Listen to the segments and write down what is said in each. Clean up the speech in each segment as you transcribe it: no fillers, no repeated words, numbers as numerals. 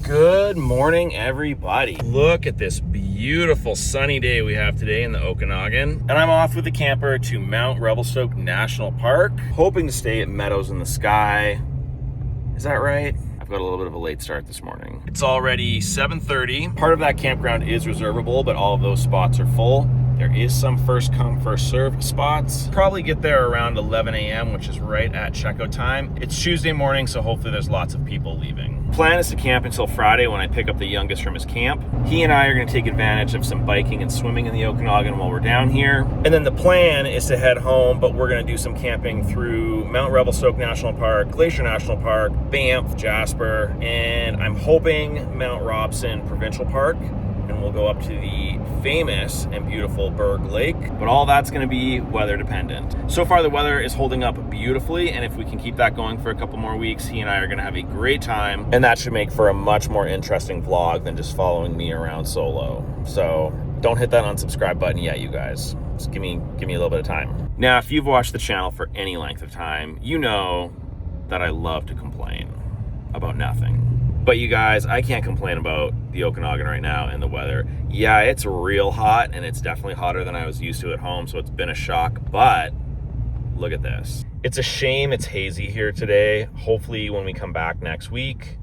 Good morning, everybody. Look at this beautiful sunny day we have today in the Okanagan. And I'm off with the camper to Mount Revelstoke National Park, hoping to stay at Meadows in the Sky. Is that right? I've got a little bit of a late start this morning. It's already 7:30. Part of that campground is reservable, but all of those spots are full. There is some first come, first serve spots. Probably get there around 11 a.m., which is right at checkout time. It's Tuesday morning, so hopefully there's lots of people leaving. Plan is to camp until Friday when I pick up the youngest from his camp. He and I are gonna take advantage of some biking and swimming in the Okanagan while we're down here. And then the plan is to head home, but we're gonna do some camping through Mount Revelstoke National Park, Glacier National Park, Banff, Jasper, and I'm hoping Mount Robson Provincial Park. And we'll go up to the famous and beautiful Berg Lake, but all that's gonna be weather dependent. So far the weather is holding up beautifully, and if we can keep that going for a couple more weeks, he and I are gonna have a great time, and that should make for a much more interesting vlog than just following me around solo. So don't hit that unsubscribe button yet, you guys. Just give me a little bit of time. Now, if you've watched the channel for any length of time, you know that I love to complain about nothing. But you guys, I can't complain about the Okanagan right now and the weather. Yeah, it's real hot, and it's definitely hotter than I was used to at home, so it's been a shock, but look at this. It's a shame it's hazy here today. Hopefully when we come back next week,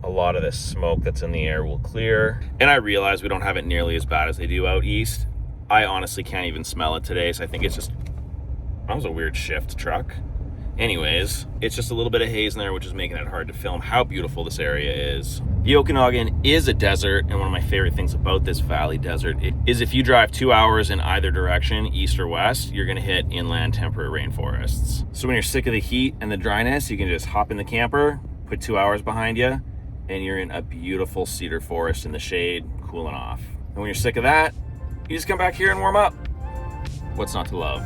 a lot of this smoke that's in the air will clear. And I realize we don't have it nearly as bad as they do out east. I honestly can't even smell it today, so I think it's just, that was a weird shift truck. Anyways, it's just a little bit of haze in there, which is making it hard to film how beautiful this area is. The Okanagan is a desert, and one of my favorite things about this valley desert is if you drive 2 hours in either direction, east or west, you're gonna hit inland temperate rainforests. So when you're sick of the heat and the dryness, you can just hop in the camper, put 2 hours behind you, and you're in a beautiful cedar forest in the shade, cooling off. And when you're sick of that, you just come back here and warm up. What's not to love?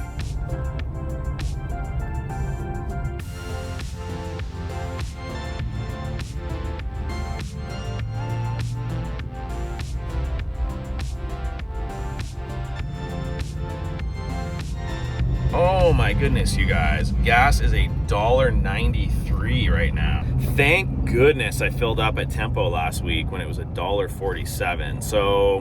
Oh my goodness, you guys. Gas is $1.93 right now. Thank goodness I filled up at Tempo last week when it was $1.47. So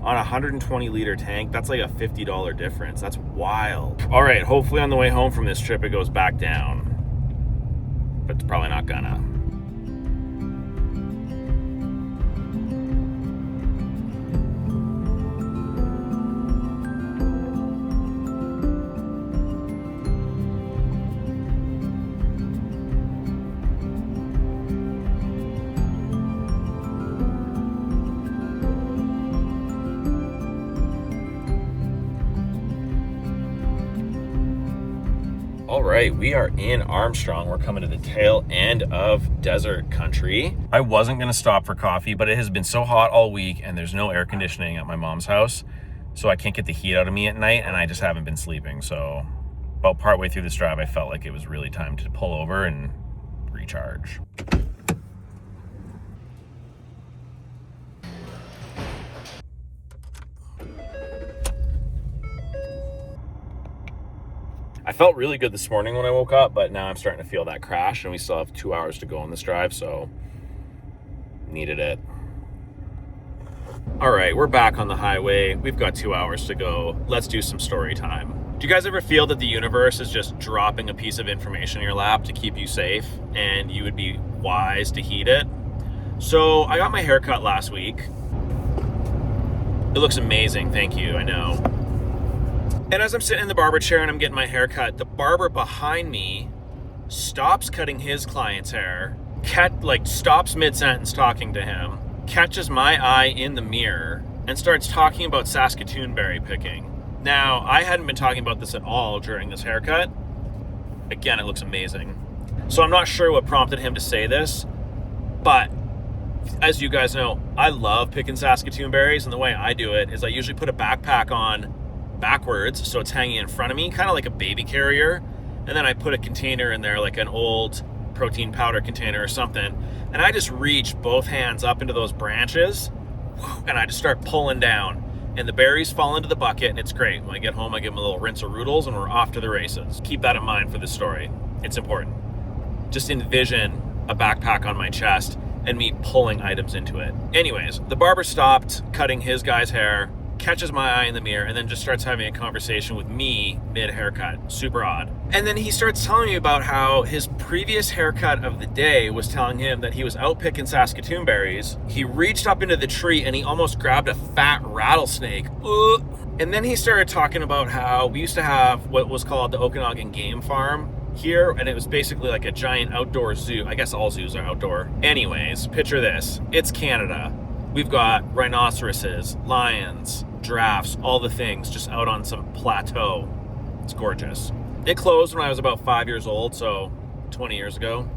on a 120 liter tank, that's like a $50 difference. That's wild. All right, hopefully on the way home from this trip, it goes back down, but it's probably not gonna. All right, we are in Armstrong. We're coming to the tail end of desert country. I wasn't gonna stop for coffee, but it has been so hot all week and there's no air conditioning at my mom's house, so I can't get the heat out of me at night, and I just haven't been sleeping. So about partway through this drive, I felt like it was really time to pull over and recharge. I felt really good this morning when I woke up, but now I'm starting to feel that crash, and we still have 2 hours to go on this drive, so needed it. All right, we're back on the highway. We've got 2 hours to go. Let's do some story time. Do you guys ever feel that the universe is just dropping a piece of information in your lap to keep you safe, and you would be wise to heed it? So I got my hair cut last week. It looks amazing, thank you, I know. And as I'm sitting in the barber chair and I'm getting my hair cut, the barber behind me stops cutting his client's hair, stops mid-sentence talking to him, catches my eye in the mirror, and starts talking about Saskatoon berry picking. Now, I hadn't been talking about this at all during this haircut. Again, it looks amazing. So I'm not sure what prompted him to say this, but as you guys know, I love picking Saskatoon berries, and the way I do it is I usually put a backpack on backwards so it's hanging in front of me, kind of like a baby carrier, and then I put a container in there, like an old protein powder container or something, and I just reach both hands up into those branches and I just start pulling down, and the berries fall into the bucket, and it's great. When I get home, I give them a little rinse of roodles, and we're off to the races. Keep that in mind for this story. It's important. Just envision a backpack on my chest and me pulling items into it. Anyways, the barber stopped cutting his guy's hair, catches my eye in the mirror, and then just starts having a conversation with me mid-haircut. Super odd. And then he starts telling me about how his previous haircut of the day was telling him that he was out picking Saskatoon berries. He reached up into the tree and he almost grabbed a fat rattlesnake. And then he started talking about how we used to have what was called the Okanagan Game Farm here, and it was basically like a giant outdoor zoo. I guess all zoos are outdoor. Anyways, picture this. It's Canada. We've got rhinoceroses, lions, giraffes, all the things just out on some plateau. It's gorgeous. It closed when I was about 5 years old, so 20 years ago.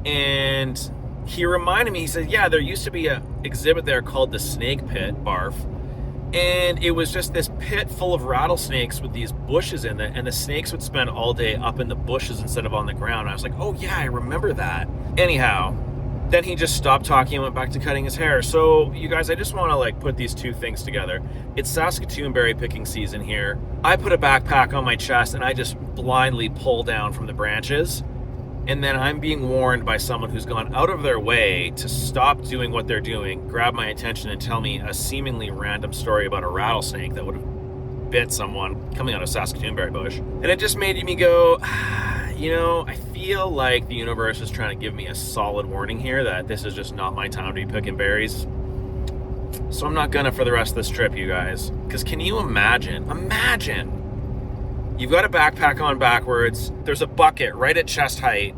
And he reminded me, he said, yeah, there used to be an exhibit there called the Snake Pit, barf. And it was just this pit full of rattlesnakes with these bushes in it, and the snakes would spend all day up in the bushes instead of on the ground. I was like, oh yeah, I remember that. Anyhow, then he just stopped talking and went back to cutting his hair. So you guys, I just want to like put these two things together. It's Saskatoon berry picking season here. I put a backpack on my chest and I just blindly pull down from the branches. And then I'm being warned by someone who's gone out of their way to stop doing what they're doing, grab my attention and tell me a seemingly random story about a rattlesnake that would have bit someone coming out of Saskatoon berry bush. And it just made me go, you know, I feel like the universe is trying to give me a solid warning here that this is just not my time to be picking berries. So I'm not gonna for the rest of this trip, you guys. Because can you imagine, you've got a backpack on backwards, there's a bucket right at chest height,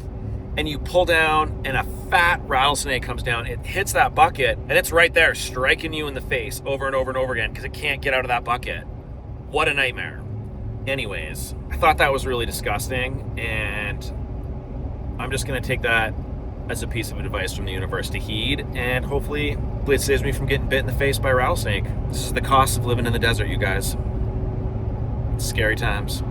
and you pull down and a fat rattlesnake comes down, it hits that bucket, and it's right there striking you in the face over and over and over again because it can't get out of that bucket. What a nightmare. Anyways, I thought that was really disgusting, and I'm just gonna take that as a piece of advice from the universe to heed, and hopefully it saves me from getting bit in the face by a rattlesnake. This is the cost of living in the desert, you guys. It's scary times.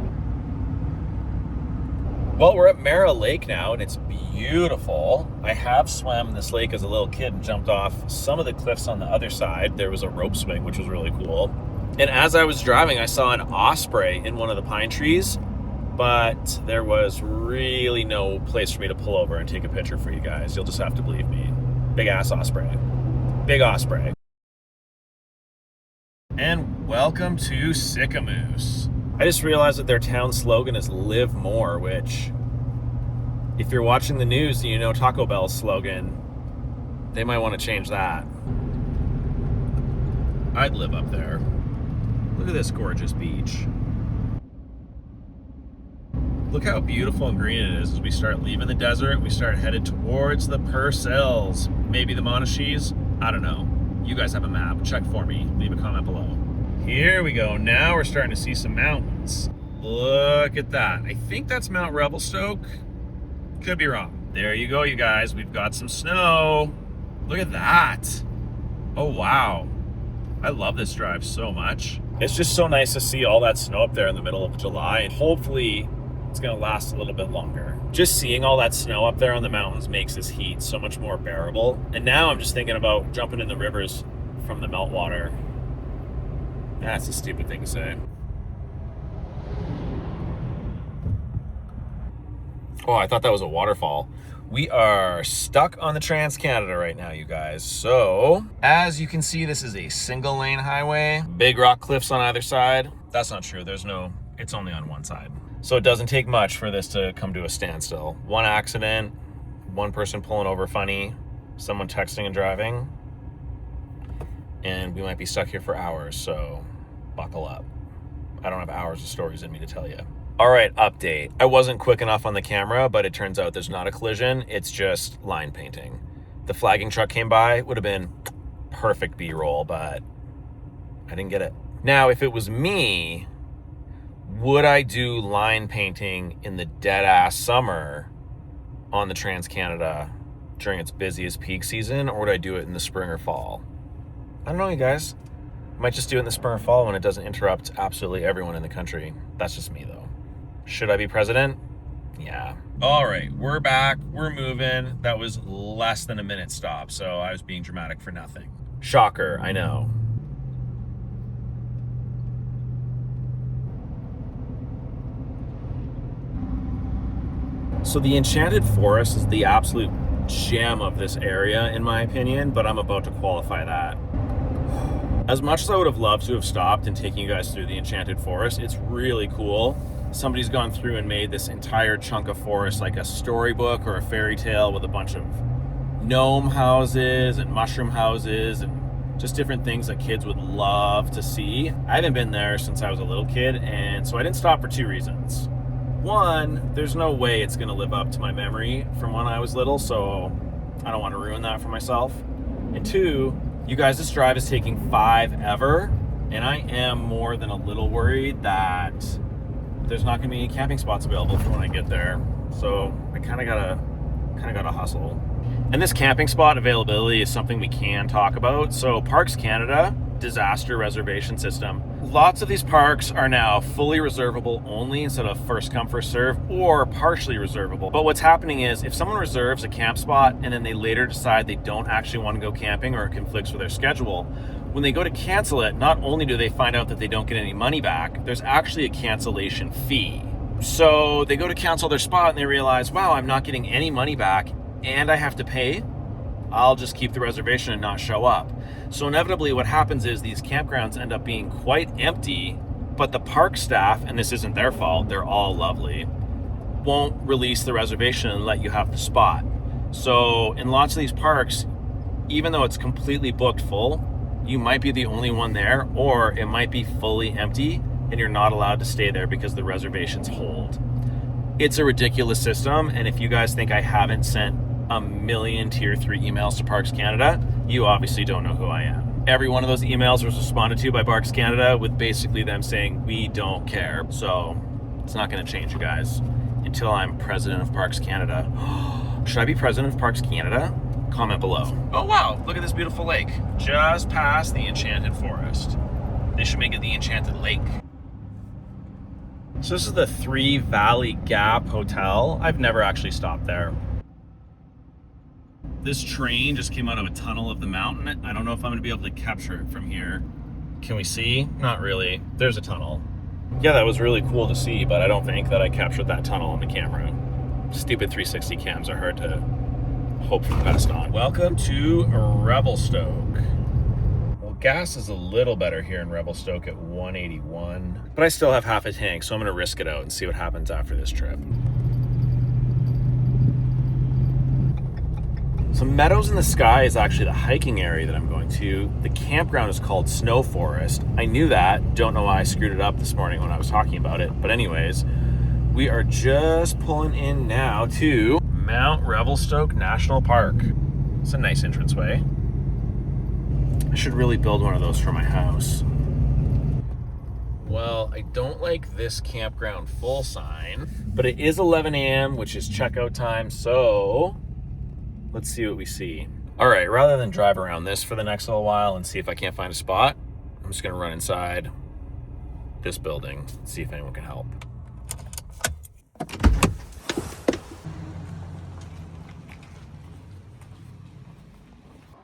Well, we're at Mara Lake now, and it's beautiful. I have swam this lake as a little kid and jumped off some of the cliffs on the other side. There was a rope swing, which was really cool. And as I was driving, I saw an osprey in one of the pine trees, but there was really no place for me to pull over and take a picture for you guys. You'll just have to believe me. Big ass osprey. Big osprey. And welcome to Sicamous. I just realized that their town slogan is Live More, which, if you're watching the news and you know Taco Bell's slogan, they might want to change that. I'd live up there. Look at this gorgeous beach. Look how beautiful and green it is as we start leaving the desert. We start headed towards the Purcells. Maybe the Monashees? I don't know. You guys have a map. Check for me. Leave a comment below. Here we go. Now we're starting to see some mountains. Look at that. I think that's Mount Revelstoke. Could be wrong. There you go, you guys. We've got some snow. Look at that. Oh, wow. I love this drive so much. It's just so nice to see all that snow up there in the middle of July, and hopefully it's gonna last a little bit longer. Just seeing all that snow up there on the mountains makes this heat so much more bearable. And now I'm just thinking about jumping in the rivers from the meltwater. That's a stupid thing to say. Oh, I thought that was a waterfall. We are stuck on the TransCanada right now, you guys. So, as you can see, this is a single lane highway. Big rock cliffs on either side. That's not true. It's only on one side. So it doesn't take much for this to come to a standstill. One accident, one person pulling over funny, someone texting and driving, and we might be stuck here for hours, so buckle up. I don't have hours of stories in me to tell you. All right, update. I wasn't quick enough on the camera, but it turns out there's not a collision. It's just line painting. The flagging truck came by, would have been perfect B-roll, but I didn't get it. Now, if it was me, would I do line painting in the dead-ass summer on the TransCanada during its busiest peak season, or would I do it in the spring or fall? I don't know, you guys. I might just do it in the spring or fall when it doesn't interrupt absolutely everyone in the country. That's just me, though. Should I be president? Yeah. All right, we're back. We're moving. That was less than a minute stop, so I was being dramatic for nothing. Shocker, I know. So the Enchanted Forest is the absolute gem of this area, in my opinion, but I'm about to qualify that. As much as I would have loved to have stopped and taken you guys through the Enchanted Forest, it's really cool. Somebody's gone through and made this entire chunk of forest like a storybook or a fairy tale with a bunch of gnome houses and mushroom houses and just different things that kids would love to see. I haven't been there since I was a little kid, and so I didn't stop for 2 reasons. One, there's no way it's gonna live up to my memory from when I was little, so I don't want to ruin that for myself. And 2, you guys, this drive is taking 5 ever, and I am more than a little worried that there's not gonna be any camping spots available for when I get there. So I kind of gotta hustle. And this camping spot availability is something we can talk about. So Parks Canada disaster reservation system. Lots of these parks are now fully reservable only instead of first come first serve or partially reservable. But what's happening is if someone reserves a camp spot and then they later decide they don't actually want to go camping or it conflicts with their schedule, when they go to cancel it, not only do they find out that they don't get any money back, there's actually a cancellation fee. So they go to cancel their spot and they realize, wow, I'm not getting any money back and I have to pay. I'll just keep the reservation and not show up. So inevitably what happens is these campgrounds end up being quite empty, but the park staff, and this isn't their fault, they're all lovely, won't release the reservation and let you have the spot. So in lots of these parks, even though it's completely booked full, you might be the only one there, or it might be fully empty and you're not allowed to stay there because the reservations hold. It's a ridiculous system, and if you guys think I haven't sent a million tier 3 emails to Parks Canada, you obviously don't know who I am. Every one of those emails was responded to by Parks Canada with basically them saying, we don't care. So it's not gonna change, you guys, until I'm president of Parks Canada. Should I be president of Parks Canada? Comment below. Oh wow, look at this beautiful lake. Just past the Enchanted Forest. They should make it the Enchanted Lake. So this is the 3 Valley Gap Hotel. I've never actually stopped there. This train just came out of a tunnel of the mountain. I don't know if I'm gonna be able to capture it from here. Can we see? Not really. There's a tunnel. Yeah, that was really cool to see, but I don't think that I captured that tunnel on the camera. Stupid 360 cams are hard to hope for the best on. Welcome to Revelstoke. Well, gas is a little better here in Revelstoke at 181, but I still have half a tank, so I'm gonna risk it out and see what happens after this trip. So Meadows in the Sky is actually the hiking area that I'm going to. The campground is called Snowforest. I knew that. Don't know why I screwed it up this morning when I was talking about it. But anyways, we are just pulling in now to Mount Revelstoke National Park. It's a nice entranceway. I should really build one of those for my house. Well, I don't like this campground full sign, but it is 11 a.m., which is checkout time, so let's see what we see. All right, rather than drive around this for the next little while and see if I can't find a spot, I'm just gonna run inside this building, see if anyone can help.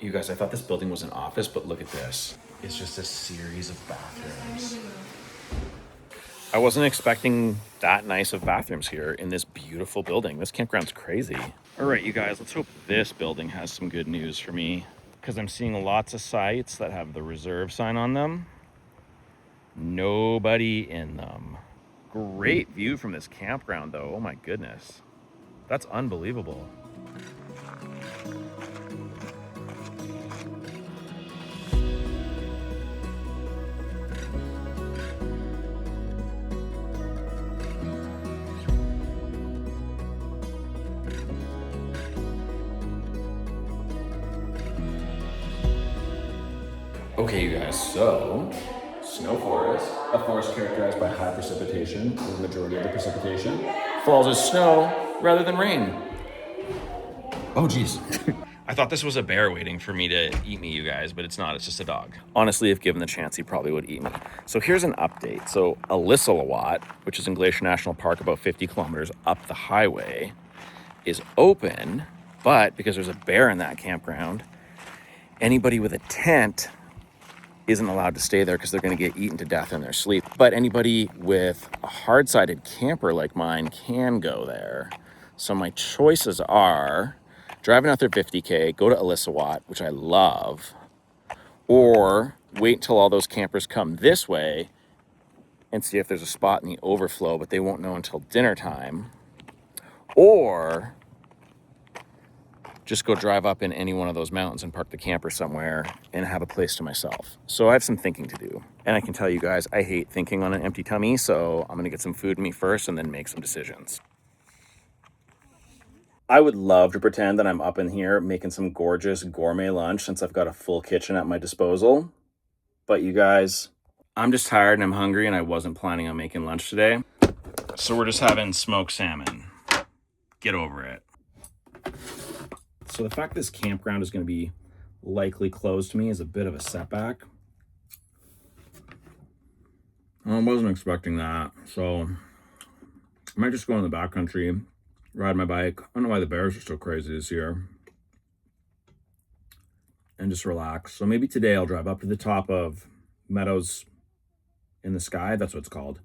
You guys, I thought this building was an office, but look at this. It's just a series of bathrooms. I wasn't expecting that nice of bathrooms here in this beautiful building. This campground's crazy. All right, you guys, let's hope this building has some good news for me, because I'm seeing lots of sites that have the reserve sign on them. Nobody in them. Great view from this campground though. Oh my goodness. That's unbelievable. Okay, you guys, so Snowforest, a forest characterized by high precipitation, where the majority of the precipitation falls as snow rather than rain. Oh, geez. I thought this was a bear waiting for me to eat me, you guys, but it's not. It's just a dog. Honestly, if given the chance, he probably would eat me. So here's an update. So Illecillewaet, which is in Glacier National Park, about 50 kilometers up the highway, is open, but because there's a bear in that campground, anybody with a tent isn't allowed to stay there because they're going to get eaten to death in their sleep. But anybody with a hard-sided camper like mine can go there. So my choices are drive another 50K, go to Illecillewaet, which I love, or wait till all those campers come this way and see if there's a spot in the overflow, but they won't know until dinner time, or just go drive up in any one of those mountains and park the camper somewhere and have a place to myself. So I have some thinking to do. And I can tell you guys, I hate thinking on an empty tummy, so I'm gonna get some food in me first and then make some decisions. I would love to pretend that I'm up in here making some gorgeous gourmet lunch since I've got a full kitchen at my disposal. But you guys, I'm just tired and I'm hungry and I wasn't planning on making lunch today. So we're just having smoked salmon. Get over it. So the fact this campground is going to be likely closed to me is a bit of a setback. I wasn't expecting that. So I might just go in the backcountry, ride my bike. I don't know why the bears are so crazy this year. And just relax. So maybe today I'll drive up to the top of Meadows in the sky. That's what it's called.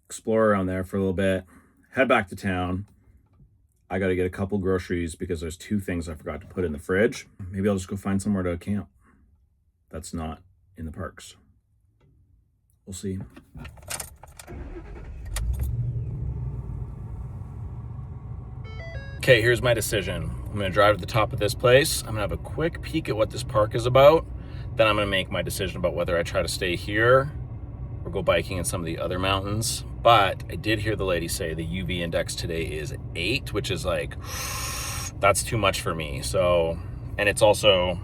Explore around there for a little bit. Head back to town. I got to get a couple groceries because there's 2 things I forgot to put in the fridge. Maybe I'll just go find somewhere to camp that's not in the parks. We'll see. Okay, here's my decision. I'm going to drive to the top of this place. I'm going to have a quick peek at what this park is about. Then I'm going to make my decision about whether I try to stay here or go biking in some of the other mountains. But I did hear the lady say the UV index today is 8, which is like, that's too much for me. So, and it's also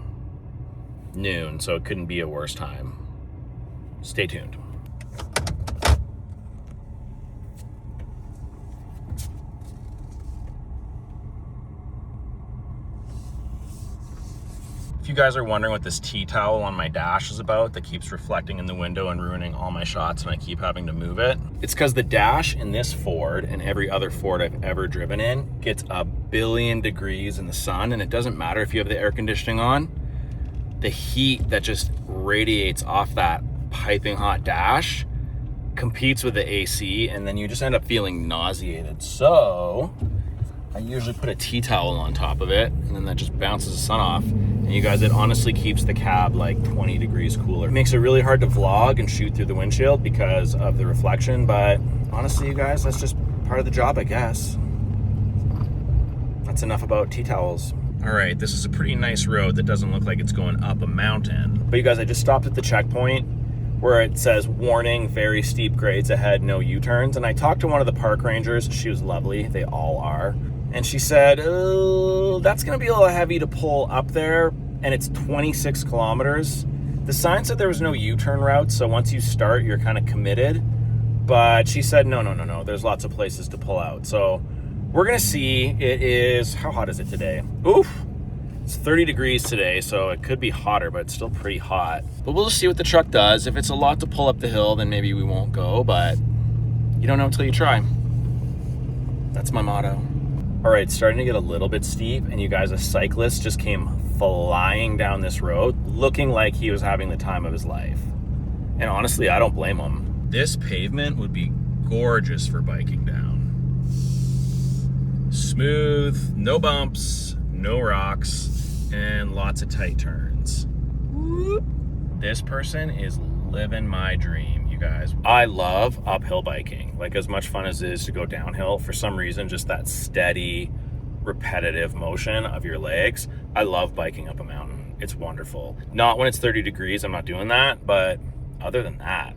noon, so it couldn't be a worse time. Stay tuned. If you guys are wondering what this tea towel on my dash is about that keeps reflecting in the window and ruining all my shots and I keep having to move it, it's because the dash in this Ford and every other Ford I've ever driven in gets 1 billion degrees in the sun, and it doesn't matter if you have the air conditioning on. The heat that just radiates off that piping hot dash competes with the AC, and then you just end up feeling nauseated. So I usually put a tea towel on top of it, and then that just bounces the sun off. And you guys, it honestly keeps the cab like 20 degrees cooler. It makes it really hard to vlog and shoot through the windshield because of the reflection, but honestly, you guys, that's just part of the job, I guess. That's enough about tea towels. All right, this is a pretty nice road that doesn't look like it's going up a mountain. But you guys, I just stopped at the checkpoint where it says, warning, very steep grades ahead, no U-turns. And I talked to one of the park rangers. She was lovely, they all are. And she said, oh, that's gonna be a little heavy to pull up there, and it's 26 kilometers. The sign said there was no U-turn route, so once you start, you're kind of committed. But she said, no, there's lots of places to pull out. So we're gonna see. It is, how hot is it today? Oof, it's 30 degrees today, so it could be hotter, but it's still pretty hot. But we'll just see what the truck does. If it's a lot to pull up the hill, then maybe we won't go, but you don't know until you try. That's my motto. All right, it's starting to get a little bit steep, and you guys, a cyclist just came flying down this road, looking like he was having the time of his life. And honestly, I don't blame him. This pavement would be gorgeous for biking down. Smooth, no bumps, no rocks, and lots of tight turns. This person is living my dream, you guys. I love uphill biking. Like, as much fun as it is to go downhill, for some reason, just that steady, repetitive motion of your legs. I love biking up a mountain. It's wonderful. Not when it's 30 degrees, I'm not doing that, but other than that,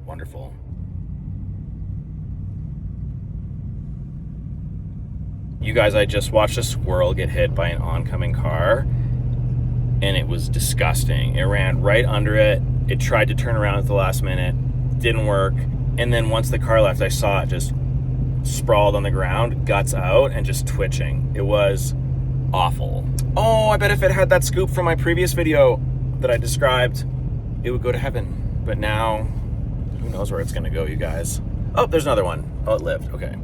wonderful. You guys, I just watched a squirrel get hit by an oncoming car, and it was disgusting. It ran right under it. It tried to turn around at the last minute, didn't work. And then once the car left, I saw it just sprawled on the ground, guts out, and just twitching. It was awful. Oh, I bet if it had that scoop from my previous video that I described, it would go to heaven. But now, who knows where it's gonna go, you guys. Oh, there's another one. Oh, it lived, okay.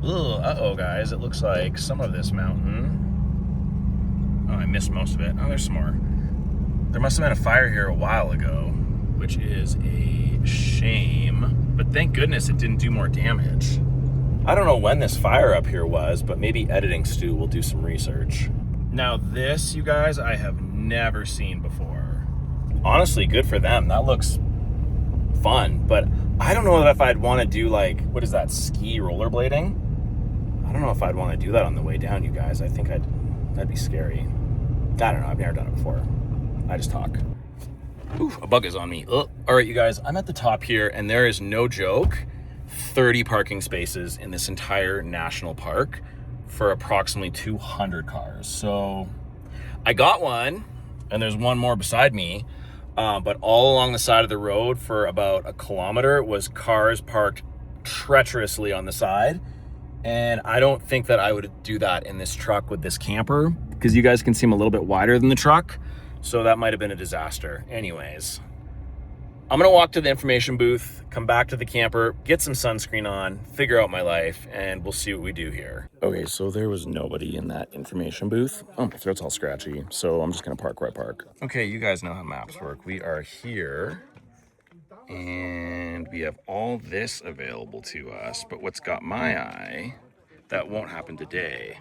Ugh, uh-oh, guys, it looks like some of this mountain. Oh, I missed most of it. Oh, there's some more. There must have been a fire here a while ago, which is a shame, but thank goodness it didn't do more damage. I don't know when this fire up here was, but maybe editing Stu will do some research. Now this, you guys, I have never seen before. Honestly, good for them. That looks fun, but I don't know if I'd want to do like, what is that, ski rollerblading? I don't know if I'd want to do that on the way down, you guys. I think that'd be scary. I don't know, I've never done it before. I just talk. Ooh, a bug is on me. Ugh. All right, you guys, I'm at the top here, and there is no joke 30 parking spaces in this entire national park for approximately 200 cars. So I got one, and there's one more beside me, but all along the side of the road for about a kilometer was cars parked treacherously on the side. And I don't think that I would do that in this truck with this camper, because you guys can see I'm a little bit wider than the truck. So that might have been a disaster. Anyways, I'm gonna walk to the information booth, come back to the camper, get some sunscreen on, figure out my life, and we'll see what we do here. Okay, so there was nobody in that information booth. Oh, my throat's all scratchy, so I'm just gonna park where I park. Okay, you guys know how maps work. We are here, and we have all this available to us, but what's got my eye, that won't happen today,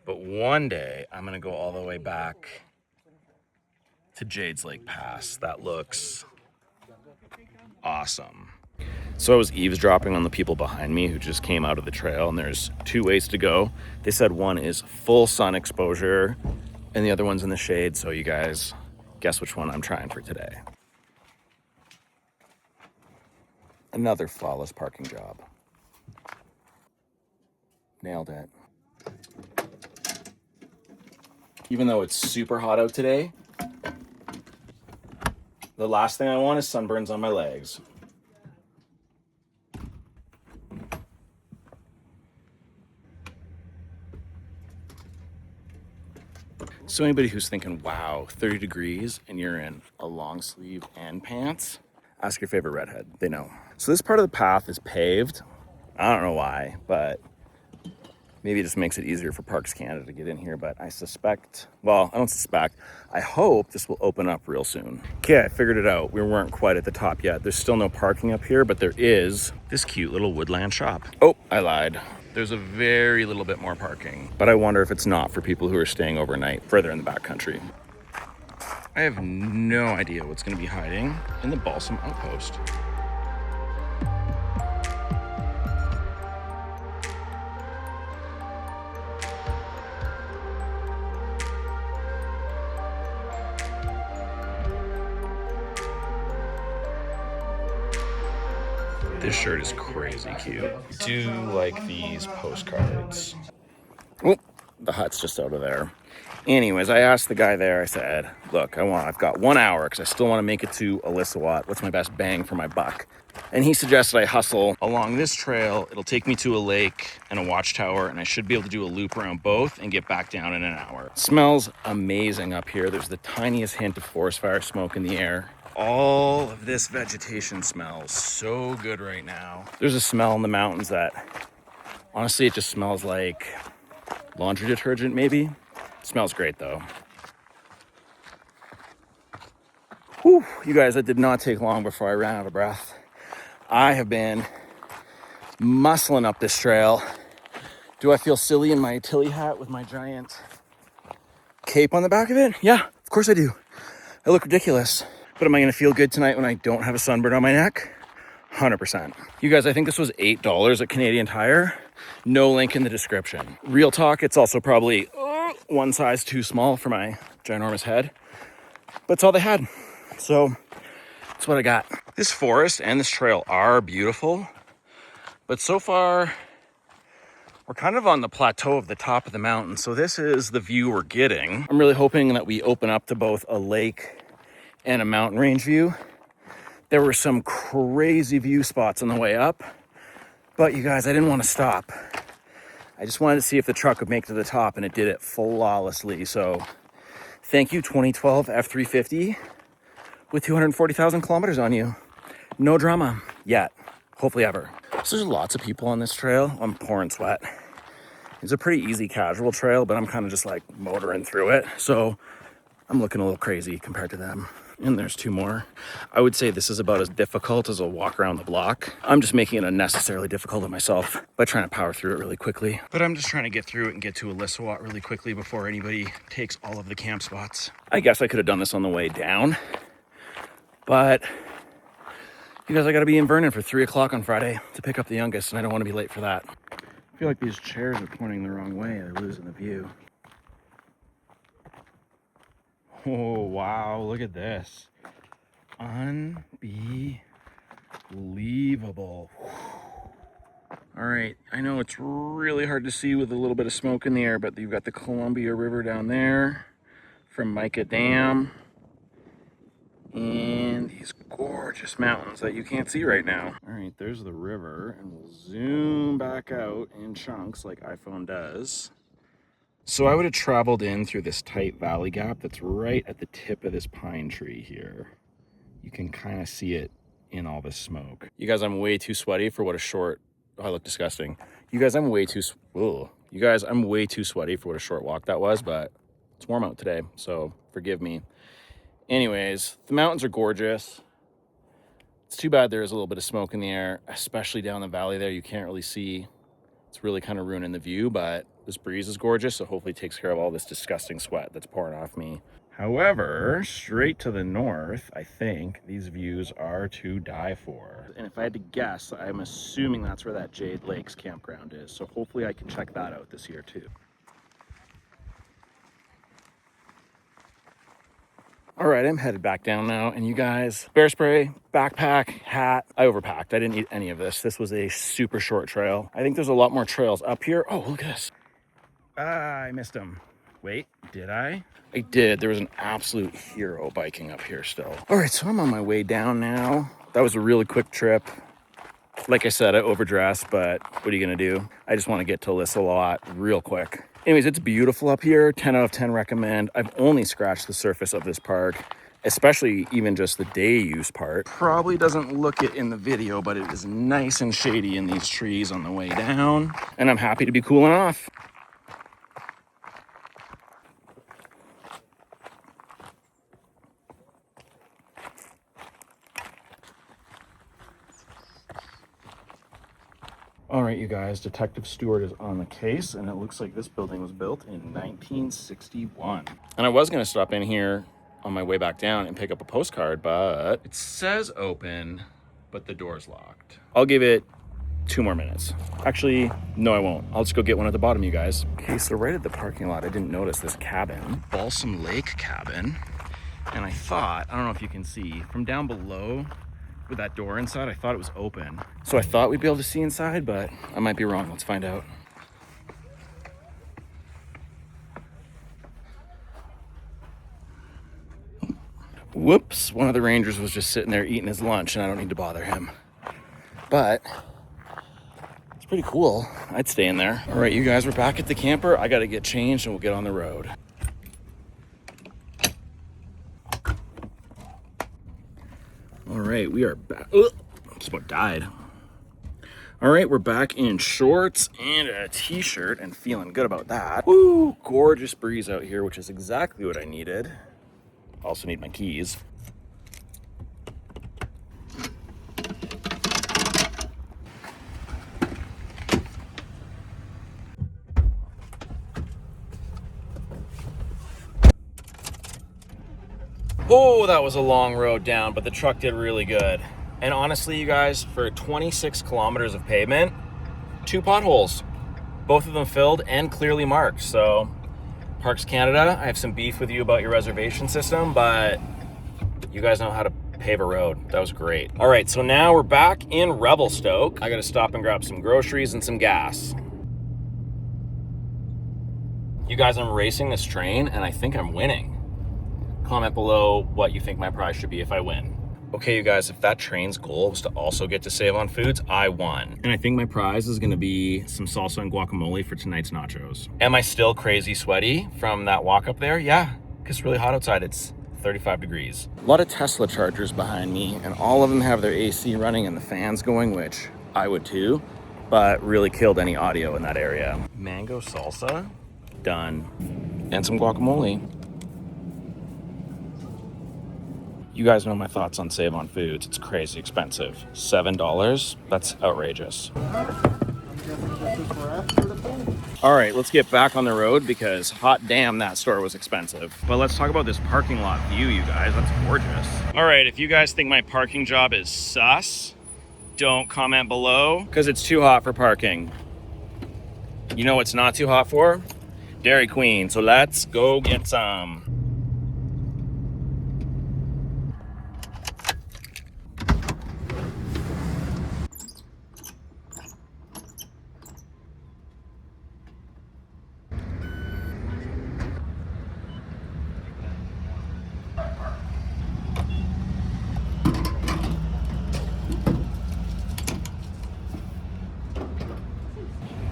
but one day I'm gonna go all the way back to Jade's Lake Pass. That looks awesome. So I was eavesdropping on the people behind me who just came out of the trail, and there's two ways to go. They said one is full sun exposure and the other one's in the shade. So you guys, guess which one I'm trying for today. Another flawless parking job. Nailed it. Even though it's super hot out today, the last thing I want is sunburns on my legs. So anybody who's thinking, wow, 30 degrees and you're in a long sleeve and pants, ask your favorite redhead, they know. So this part of the path is paved. I don't know why, but maybe it just makes it easier for Parks Canada to get in here, but I suspect, well, I don't suspect, I hope this will open up real soon. Okay, I figured it out. We weren't quite at the top yet. There's still no parking up here, but there is this cute little woodland shop. Oh, I lied. There's a very little bit more parking, but I wonder if it's not for people who are staying overnight further in the backcountry. I have no idea what's gonna be hiding in the Balsam Outpost. This shirt is crazy cute. Do like these postcards. Oh, the hut's just out of there. Anyways, I asked the guy there, I said, look, I've got 1 hour because I still want to make it to Illecillewaet. What's my best bang for my buck? And he suggested I hustle along this trail. It'll take me to a lake and a watchtower, and I should be able to do a loop around both and get back down in an hour. It smells amazing up here. There's the tiniest hint of forest fire smoke in the air. All of this vegetation smells so good right now. There's a smell in the mountains that, honestly, it just smells like laundry detergent, maybe. It smells great, though. Whew, you guys, that did not take long before I ran out of breath. I have been muscling up this trail. Do I feel silly in my Tilly hat with my giant cape on the back of it? Yeah, of course I do. I look ridiculous. But am I gonna feel good tonight when I don't have a sunburn on my neck? 100%. You guys, I think this was $8 at Canadian Tire. No link in the description. Real talk, it's also probably one size too small for my ginormous head. But it's all they had. So that's what I got. This forest and this trail are beautiful. But so far, we're kind of on the plateau of the top of the mountain. So this is the view we're getting. I'm really hoping that we open up to both a lake and a mountain range view. There were some crazy view spots on the way up, but you guys, I didn't want to stop. I just wanted to see if the truck would make it to the top, and it did it flawlessly. So thank you, 2012 F350 with 240,000 kilometers on you. No drama yet, hopefully ever. So there's lots of people on this trail. I'm pouring sweat. It's a pretty easy casual trail, but I'm kind of just like motoring through it. So I'm looking a little crazy compared to them. And there's 2 more. I would say this is about as difficult as a walk around the block. I'm just making it unnecessarily difficult on myself by trying to power through it really quickly. But I'm just trying to get through it and get to Illecillewaet really quickly before anybody takes all of the camp spots. I guess I could have done this on the way down, but you guys, I gotta be in Vernon for 3 o'clock on Friday to pick up the youngest, and I don't want to be late for that. I feel like these chairs are pointing the wrong way. They're losing the view. Oh, wow, look at this. Unbelievable. All right, I know it's really hard to see with a little bit of smoke in the air, but you've got the Columbia River down there from Mica Dam. And these gorgeous mountains that you can't see right now. All right, there's the river, and we'll zoom back out in chunks like iPhone does. So I would have traveled in through this tight valley gap that's right at the tip of this pine tree here. You can kind of see it in all this smoke. You guys, I'm way too sweaty for what a short, oh, I look disgusting. You guys, I'm way too sweaty for what a short walk that was, but it's warm out today, so forgive me. Anyways, the mountains are gorgeous. It's too bad there is a little bit of smoke in the air, especially down the valley there. You can't really see. It's really kind of ruining the view, but this breeze is gorgeous, so hopefully it takes care of all this disgusting sweat that's pouring off me. However, straight to the north, I think these views are to die for. And if I had to guess, I'm assuming that's where that Jade Lakes campground is. So hopefully I can check that out this year too. All right, I'm headed back down now, and you guys, bear spray, backpack, hat. I overpacked. I didn't need any of this. This was a super short trail. I think there's a lot more trails up here. Oh, look at this. I missed them. Wait, did I? I did. There was an absolute hero biking up here still. All right, so I'm on my way down now. That was a really quick trip. Like I said, I overdressed, but what are you gonna do? I just want to get to Illecillewaet real quick. Anyways, it's beautiful up here. 10 out of 10 recommend. I've only scratched the surface of this park, especially even just the day use part. Probably doesn't look it in the video, but it is nice and shady in these trees on the way down. And I'm happy to be cooling off. All right, you guys, Detective Stewart is on the case, and it looks like this building was built in 1961. And I was gonna stop in here on my way back down and pick up a postcard, but it says open, but the door's locked. I'll give it 2 more minutes. Actually, no, I won't. I'll just go get one at the bottom, you guys. Okay, so right at the parking lot, I didn't notice this cabin, Balsam Lake cabin. And I thought, I don't know if you can see, from down below, with that door inside, I thought it was open. So I thought we'd be able to see inside, but I might be wrong. Let's find out. Whoops, one of the rangers was just sitting there eating his lunch, and I don't need to bother him. But it's pretty cool. I'd stay in there. All right, you guys, we're back at the camper. I gotta get changed and we'll get on the road. All right, we are back. Just about died. All right, we're back in shorts and a t-shirt and feeling good about that. Woo, gorgeous breeze out here, which is exactly what I needed. Also need my keys. Oh, that was a long road down, but the truck did really good. And honestly, you guys, for 26 kilometers of pavement, 2 potholes, both of them filled and clearly marked. So Parks Canada, I have some beef with you about your reservation system, but you guys know how to pave a road. That was great. All right, so now we're back in Revelstoke. I gotta stop and grab some groceries and some gas. You guys, I'm racing this train and I think I'm winning. Comment below what you think my prize should be if I win. Okay, you guys, if that train's goal was to also get to save on foods, I won. And I think my prize is gonna be some salsa and guacamole for tonight's nachos. Am I still crazy sweaty from that walk up there? Yeah, because it's really hot outside. It's 35 degrees. A lot of Tesla chargers behind me, and all of them have their AC running and the fans going, which I would too, but really killed any audio in that area. Mango salsa, done. And some guacamole. You guys know my thoughts on Save on Foods. It's crazy expensive. $7? That's outrageous. All right, let's get back on the road because hot damn, that store was expensive. But let's talk about this parking lot view, you guys. That's gorgeous. All right, if you guys think my parking job is sus, don't comment below because it's too hot for parking. You know what's not too hot for? Dairy Queen. So let's go get some.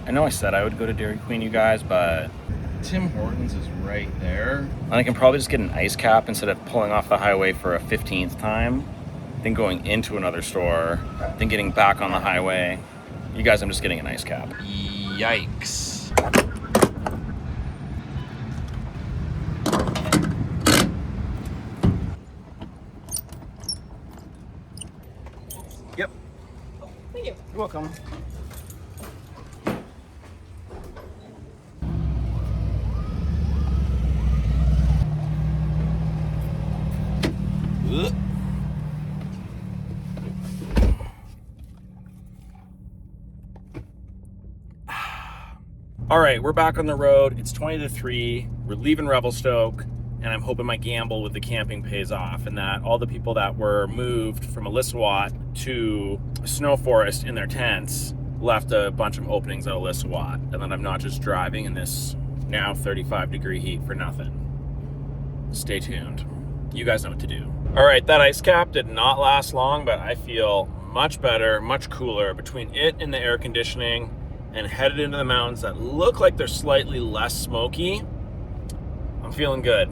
I know I said I would go to Dairy Queen, you guys, but Tim Hortons is right there. And I can probably just get an ice cap instead of pulling off the highway for a 15th time, then going into another store, then getting back on the highway. You guys, I'm just getting an ice cap. Yikes. Yep. Thank you. You're welcome. All right, we're back on the road. It's 20 to 3. We're leaving Revelstoke, and I'm hoping my gamble with the camping pays off and that all the people that were moved from Illecillewaet to Snowforest in their tents left a bunch of openings at Illecillewaet, and then I'm not just driving in this now 35-degree heat for nothing. Stay tuned. You guys know what to do. All right, that ice cap did not last long, but I feel much better, much cooler between it and the air conditioning, and headed into the mountains that look like they're slightly less smoky. I'm feeling good.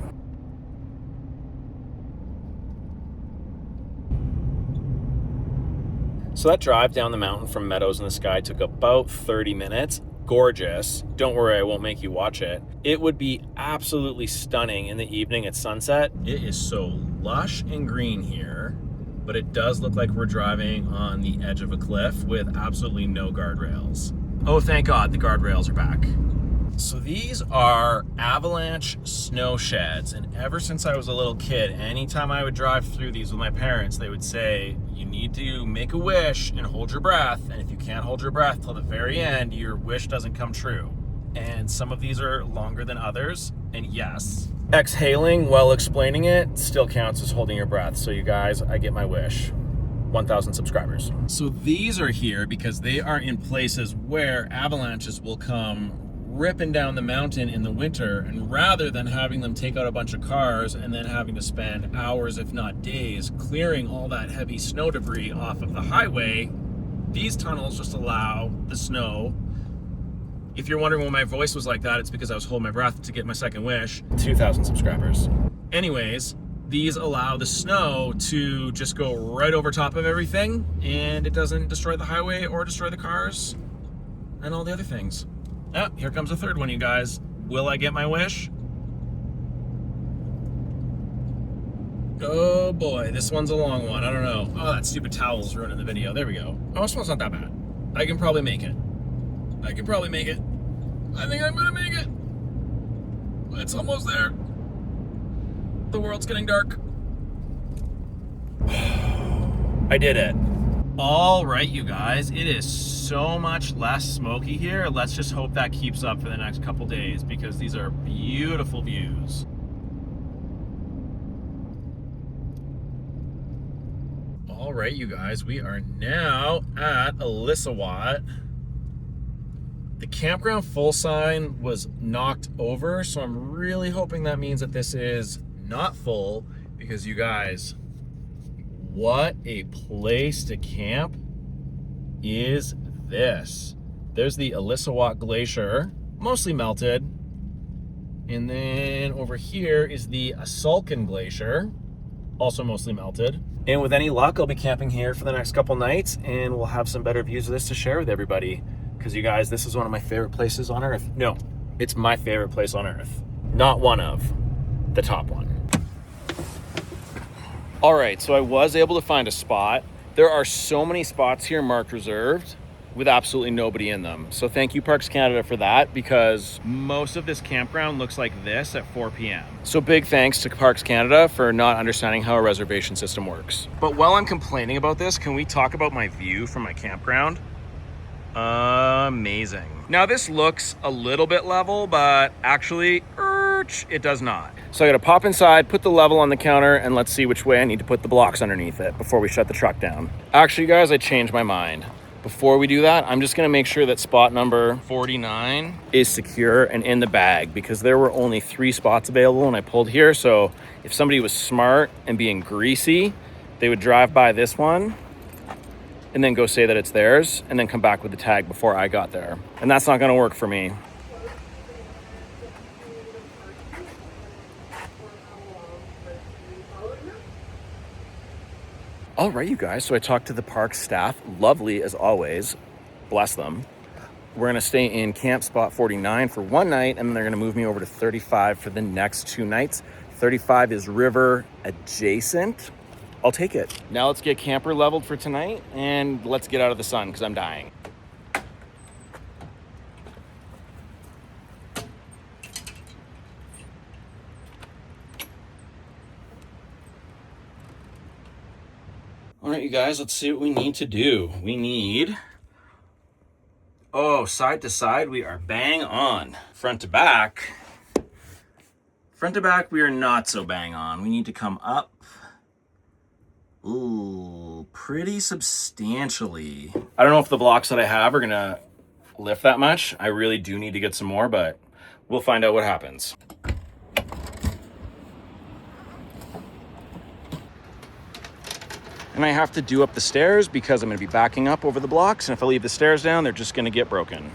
So that drive down the mountain from Meadows in the Sky took about 30 minutes. Gorgeous. Don't worry, I won't make you watch it. It would be absolutely stunning in the evening at sunset. It is so lush and green here, but it does look like we're driving on the edge of a cliff with absolutely no guardrails. Oh, thank God, the guardrails are back. So these are Avalanche Snowsheds, and ever since I was a little kid, anytime I would drive through these with my parents, they would say, you need to make a wish and hold your breath, and if you can't hold your breath till the very end, your wish doesn't come true. And some of these are longer than others, and yes, exhaling while explaining it still counts as holding your breath. So you guys, I get my wish. 1,000 subscribers. So these are here because they are in places where avalanches will come ripping down the mountain in the winter, and rather than having them take out a bunch of cars and then having to spend hours, if not days, clearing all that heavy snow debris off of the highway, these tunnels just allow the snow. If you're wondering why my voice was like that, it's because I was holding my breath to get my second wish. 2,000 subscribers. Anyways, these allow the snow to just go right over top of everything, and it doesn't destroy the highway or destroy the cars and all the other things. Ah, here comes a third one, you guys. Will I get my wish? Oh boy, this one's a long one. I don't know. Oh, that stupid towel's ruining the video. There we go. Oh, this one's not that bad. I can probably make it. I can probably make it. I think I'm gonna make it. It's almost there. The world's getting dark. I did it. All right, you guys, it is so much less smoky here. Let's just hope that keeps up for the next couple days because these are beautiful views. All right, you guys, we are now at Illecillewaet. The campground full sign was knocked over, so I'm really hoping that means that this is not full, because you guys, what a place to camp is this. There's the Illecillewaet Glacier, mostly melted, and then over here is the Illecillewaet Glacier, also mostly melted. And with any luck, I'll be camping here for the next couple nights, and we'll have some better views of this to share with everybody, because you guys, this is one of my favorite places on earth. No, it's my favorite place on earth, not one of, the top one. All right, so I was able to find a spot. There are so many spots here marked reserved with absolutely nobody in them. So thank you, Parks Canada, for that, because most of this campground looks like this at 4 p.m. So big thanks to Parks Canada for not understanding how a reservation system works. But while I'm complaining about this, can we talk about my view from my campground? Amazing. Now this looks a little bit level, but actually, it does not. So I gotta pop inside, put the level on the counter, and let's see which way I need to put the blocks underneath it before we shut the truck down. Actually, guys, I changed my mind. Before we do that, I'm just gonna make sure that spot number 49 is secure and in the bag, because there were only 3 spots available when I pulled here. So if somebody was smart and being greasy, they would drive by this one and then go say that it's theirs and then come back with the tag before I got there. And that's not gonna work for me. All right, you guys, so I talked to the park staff, lovely as always, bless them. We're gonna stay in camp spot 49 for one night, and then they're gonna move me over to 35 for the next 2 nights. 35 is river adjacent. I'll take it. Now let's get camper leveled for tonight, and let's get out of the sun, because I'm dying. All right, you guys, let's see what we need to do. We need, side to side, we are bang on. Front to back, we are not so bang on. We need to come up, pretty substantially. I don't know if the blocks that I have are gonna lift that much. I really do need to get some more, but we'll find out what happens. And I have to do up the stairs because I'm gonna be backing up over the blocks, and if I leave the stairs down, they're just gonna get broken.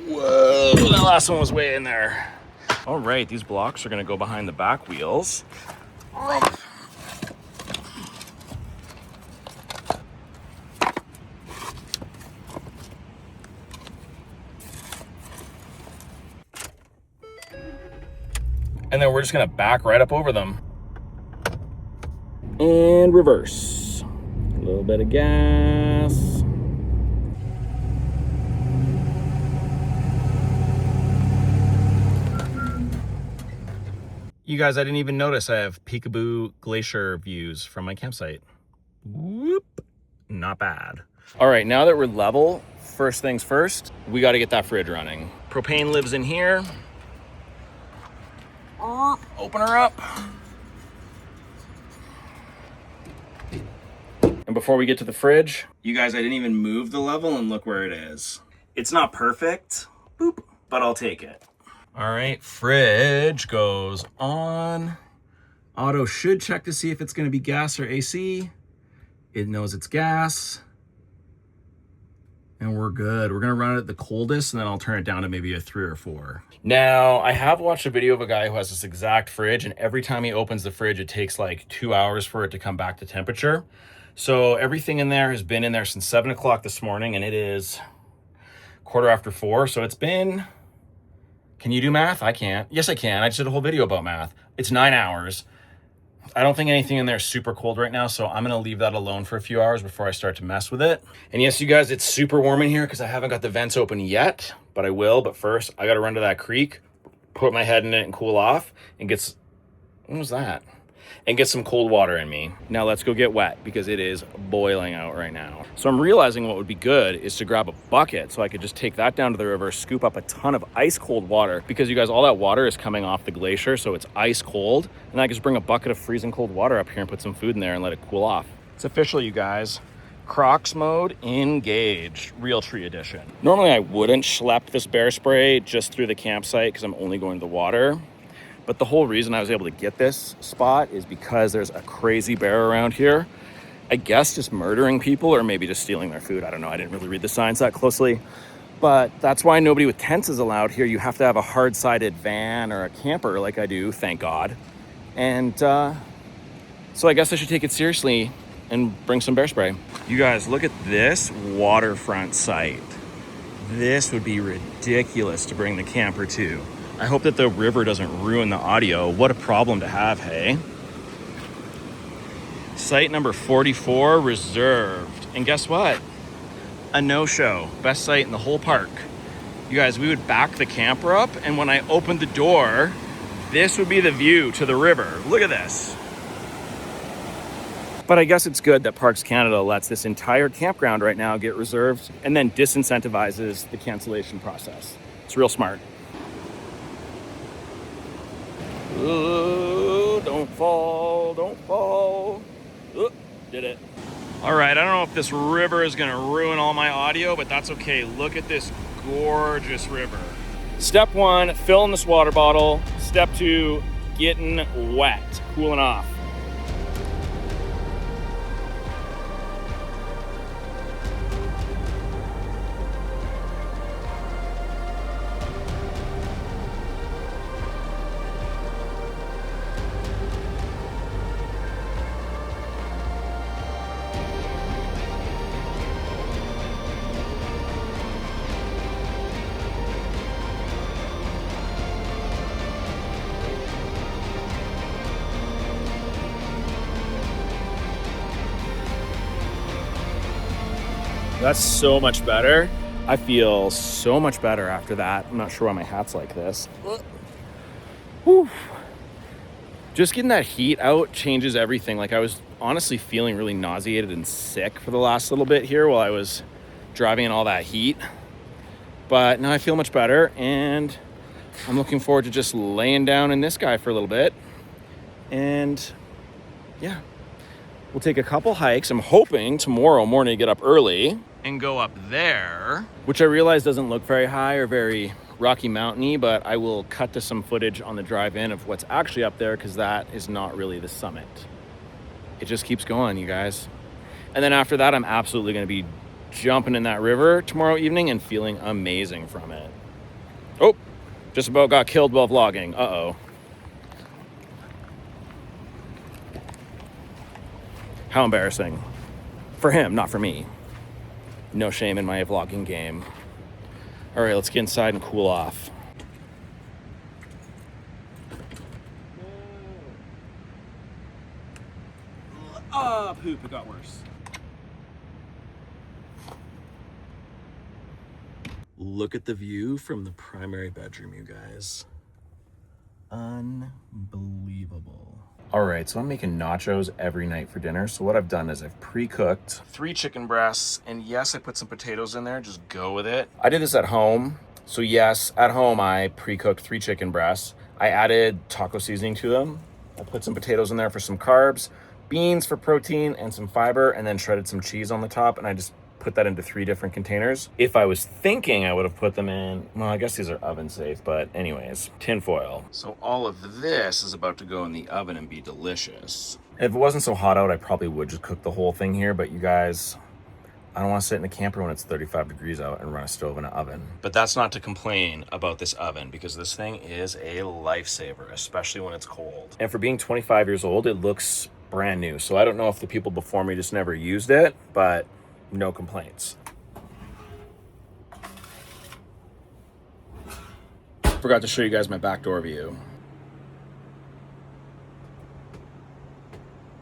Whoa, that last one was way in there. All right, these blocks are gonna go behind the back wheels. And then we're just gonna back right up over them. And reverse. A little bit of gas. You guys, I didn't even notice I have peekaboo glacier views from my campsite. Whoop, not bad. All right, now that we're level, first things first, we gotta get that fridge running. Propane lives in here. Open her up. And before we get to the fridge, you guys, I didn't even move the level, and look where it is. It's not perfect, boop, but I'll take it. All right, fridge goes on. Auto should check to see if it's gonna be gas or AC. It knows it's gas. And we're good. We're gonna run it at the coldest, and then I'll turn it down to maybe a 3 or 4. Now, I have watched a video of a guy who has this exact fridge, and every time he opens the fridge, it takes like 2 hours for it to come back to temperature. So everything in there has been in there since 7 o'clock this morning, and it is 4:15. So it's been, can you do math? I can't. Yes, I can. I just did a whole video about math. It's 9 hours. I don't think anything in there is super cold right now, so I'm gonna leave that alone for a few hours before I start to mess with it. And yes, you guys, it's super warm in here because I haven't got the vents open yet, but I will. But first, I gotta run to that creek, put my head in it and cool off, and what was that? And get some cold water in me. Now let's go get wet because it is boiling out right now. So I'm realizing what would be good is to grab a bucket so I could just take that down to the river, scoop up a ton of ice cold water, because you guys, all that water is coming off the glacier, so it's ice cold. And I can just bring a bucket of freezing cold water up here and put some food in there and let it cool off. It's official, you guys. Crocs mode engaged, Realtree edition. Normally I wouldn't schlep this bear spray just through the campsite because I'm only going to the water. But the whole reason I was able to get this spot is because there's a crazy bear around here. I guess just murdering people or maybe just stealing their food. I don't know. I didn't really read the signs that closely. But that's why nobody with tents is allowed here. You have to have a hard-sided van or a camper like I do, thank God. And so I guess I should take it seriously and bring some bear spray. You guys, look at this waterfront site. This would be ridiculous to bring the camper to. I hope that the river doesn't ruin the audio. What a problem to have, hey? Site number 44 reserved. And guess what? A no-show. Best site in the whole park. You guys, we would back the camper up, and when I opened the door, this would be the view to the river. Look at this. But I guess it's good that Parks Canada lets this entire campground right now get reserved and then disincentivizes the cancellation process. It's real smart. Ooh, don't fall, don't fall. Ooh, did it. All right, I don't know if this river is gonna ruin all my audio, but that's okay. Look at this gorgeous river. Step 1, filling this water bottle. Step 2, getting wet, cooling off. That's so much better. I feel so much better after that. I'm not sure why my hat's like this. Whew. Just getting that heat out changes everything. Like, I was honestly feeling really nauseated and sick for the last little bit here while I was driving in all that heat. But now I feel much better, and I'm looking forward to just laying down in this guy for a little bit. And yeah, we'll take a couple hikes. I'm hoping tomorrow morning to get up early and go up there, which I realize doesn't look very high or very Rocky Mountain-y, but I will cut to some footage on the drive in of what's actually up there, because that is not really the summit. It just keeps going, you guys. And then after that, I'm absolutely going to be jumping in that river tomorrow evening and feeling amazing from it. Oh, just about got killed while vlogging. Uh-oh. How embarrassing. For him, not for me. No shame in my vlogging game. All right, let's get inside and cool off. Oh, poop, it got worse. Look at the view from the primary bedroom, you guys. Unbelievable. All right, so I'm making nachos every night for dinner. So what I've done is I've pre-cooked 3 chicken breasts, and yes, I put some potatoes in there, just go with it. I did this at home. So yes, at home I pre-cooked 3 chicken breasts. I added taco seasoning to them. I put some potatoes in there for some carbs, beans for protein and some fiber, and then shredded some cheese on the top, and I just put that into 3 different containers. If I was thinking, I would have put them in, well, I guess these are oven safe, but anyways, tin foil. So all of this is about to go in the oven and be delicious. If it wasn't so hot out, I probably would just cook the whole thing here, but you guys, I don't want to sit in a camper when it's 35 degrees out and run a stove in an oven. But that's not to complain about this oven, because this thing is a lifesaver, especially when it's cold. And for being 25 years old, it looks brand new. So I don't know if the people before me just never used it, but no complaints. Forgot to show you guys my back door view.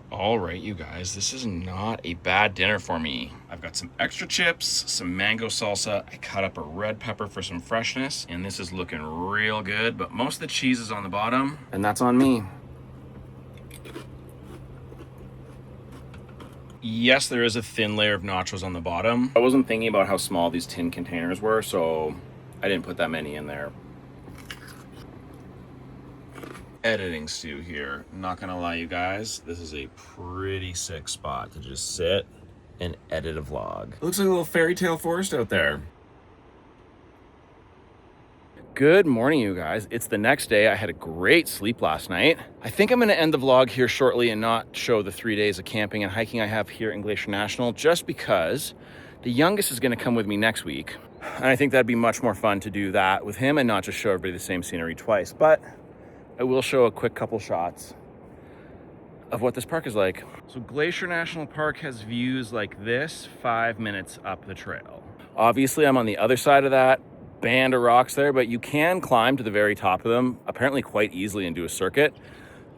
All right, you guys, this is not a bad dinner for me. I've got some extra chips, some mango salsa. I cut up a red pepper for some freshness, and this is looking real good, but most of the cheese is on the bottom, and that's on me. Yes, there is a thin layer of nachos on the bottom. I wasn't thinking about how small these tin containers were, so I didn't put that many in there. Editing stew here. Not gonna lie, you guys, this is a pretty sick spot to just sit and edit a vlog. It looks like a little fairy tale forest out there. Good morning, you guys. It's the next day. I had a great sleep last night. I think I'm gonna end the vlog here shortly and not show the 3 days of camping and hiking I have here in Glacier National, just because the youngest is gonna come with me next week. And I think that'd be much more fun to do that with him and not just show everybody the same scenery twice. But I will show a quick couple shots of what this park is like. So Glacier National Park has views like this 5 minutes up the trail. Obviously, I'm on the other side of that band of rocks there, but you can climb to the very top of them, apparently quite easily, and do a circuit.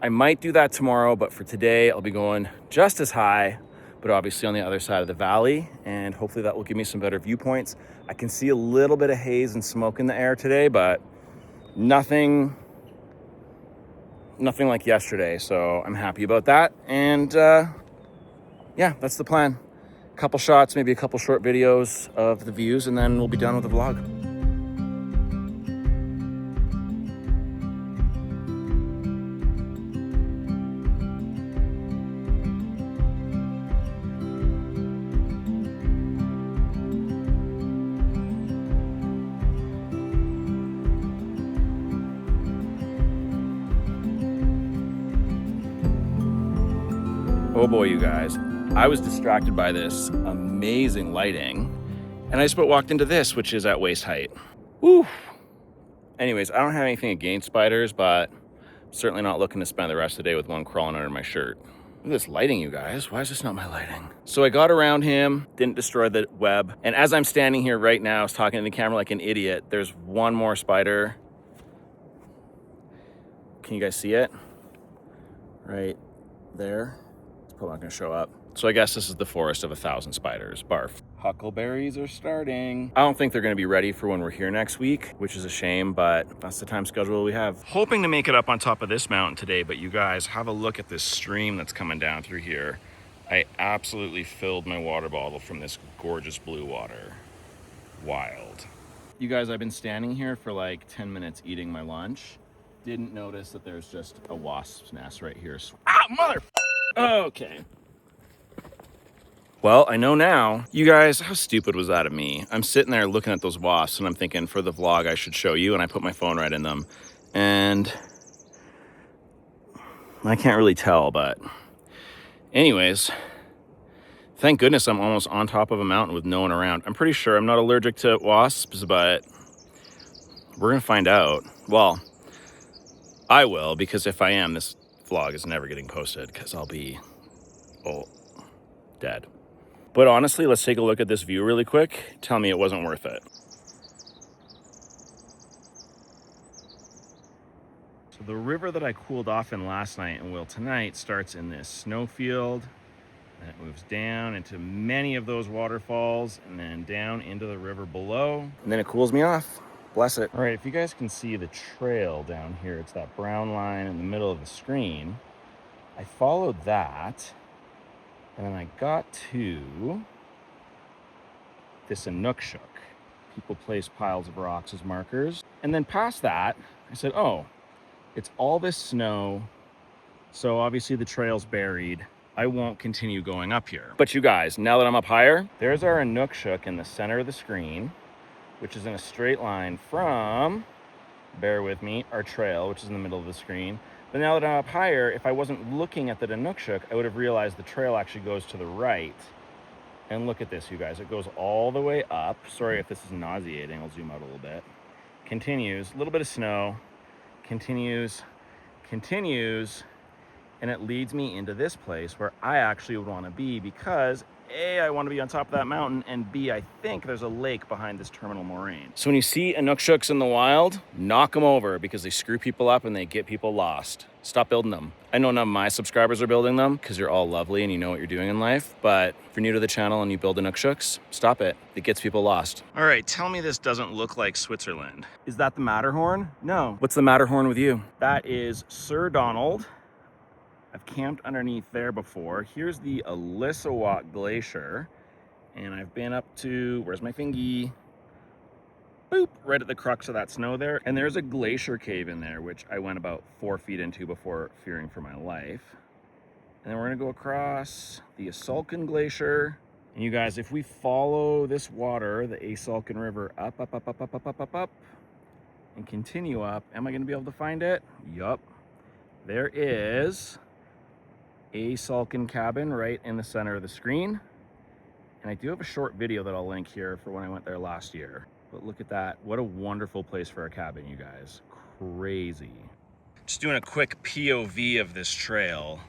I might do that tomorrow, but for today, I'll be going just as high, but obviously on the other side of the valley, and hopefully that will give me some better viewpoints. I can see a little bit of haze and smoke in the air today, but nothing like yesterday, so I'm happy about that. And yeah, that's the plan. A couple shots, maybe a couple short videos of the views, and then we'll be done with the vlog. Oh boy, you guys, I was distracted by this amazing lighting, and I just about walked into this, which is at waist height. Woo! Anyways, I don't have anything against spiders, but certainly not looking to spend the rest of the day with one crawling under my shirt. Look at this lighting, you guys. Why is this not my lighting? So I got around him, didn't destroy the web, and as I'm standing here right now, I was talking to the camera like an idiot. There's one more spider. Can you guys see it? Right there. Probably not gonna show up. So I guess this is the forest of 1,000 spiders. Barf. Huckleberries are starting. I don't think they're gonna be ready for when we're here next week, which is a shame, but that's the time schedule we have. Hoping to make it up on top of this mountain today, but you guys have a look at this stream that's coming down through here. I absolutely filled my water bottle from this gorgeous blue water. Wild. You guys, I've been standing here for like 10 minutes eating my lunch. Didn't notice that there's just a wasp's nest right here. Ah, mother! Okay. Well, I know now. You guys, how stupid was that of me? I'm sitting there looking at those wasps and I'm thinking for the vlog I should show you, and I put my phone right in them. And I can't really tell, but anyways, thank goodness I'm almost on top of a mountain with no one around. I'm pretty sure I'm not allergic to wasps, but we're gonna find out. Well, I will, because if I am, this vlog is never getting posted because I'll be dead. But honestly, let's take a look at this view really quick. Tell me it wasn't worth it. So the river that I cooled off in last night and will tonight starts in this snowfield, and it moves down into many of those waterfalls and then down into the river below, and then it cools me off. Bless it. All right, if you guys can see the trail down here, it's that brown line in the middle of the screen. I followed that, and then I got to this Inukshuk. People place piles of rocks as markers. And then past that, I said, oh, it's all this snow, so obviously the trail's buried. I won't continue going up here. But you guys, now that I'm up higher, there's our Inukshuk in the center of the screen, which is in a straight line from, bear with me, our trail, which is in the middle of the screen. But now that I'm up higher, if I wasn't looking at the Inukshuk, I would have realized the trail actually goes to the right. And look at this, you guys. It goes all the way up. Sorry if this is nauseating. I'll zoom out a little bit. Continues, a little bit of snow. Continues, and it leads me into this place where I actually would want to be because A, I want to be on top of that mountain, and B, I think there's a lake behind this terminal moraine. So when you see Inukshuks in the wild, knock them over because they screw people up and they get people lost. Stop building them. I know none of my subscribers are building them because you're all lovely and you know what you're doing in life, but if you're new to the channel and you build Inukshuks, stop it. It gets people lost. All right, tell me this doesn't look like Switzerland. Is that the Matterhorn? No. What's the Matterhorn with you? That is Sir Donald. I've camped underneath there before. Here's the Illecillewaet Glacier, and I've been up to, where's my fingy? Boop, right at the crux of that snow there. And there's a glacier cave in there, which I went about 4 feet into before fearing for my life. And then we're gonna go across the Asalkan Glacier. And you guys, if we follow this water, the Asalkan River, up, and continue up, am I gonna be able to find it? Yup. There is a Salkin cabin right in the center of the screen. And I do have a short video that I'll link here for when I went there last year. But look at that. What a wonderful place for a cabin, you guys. Crazy. Just doing a quick POV of this trail.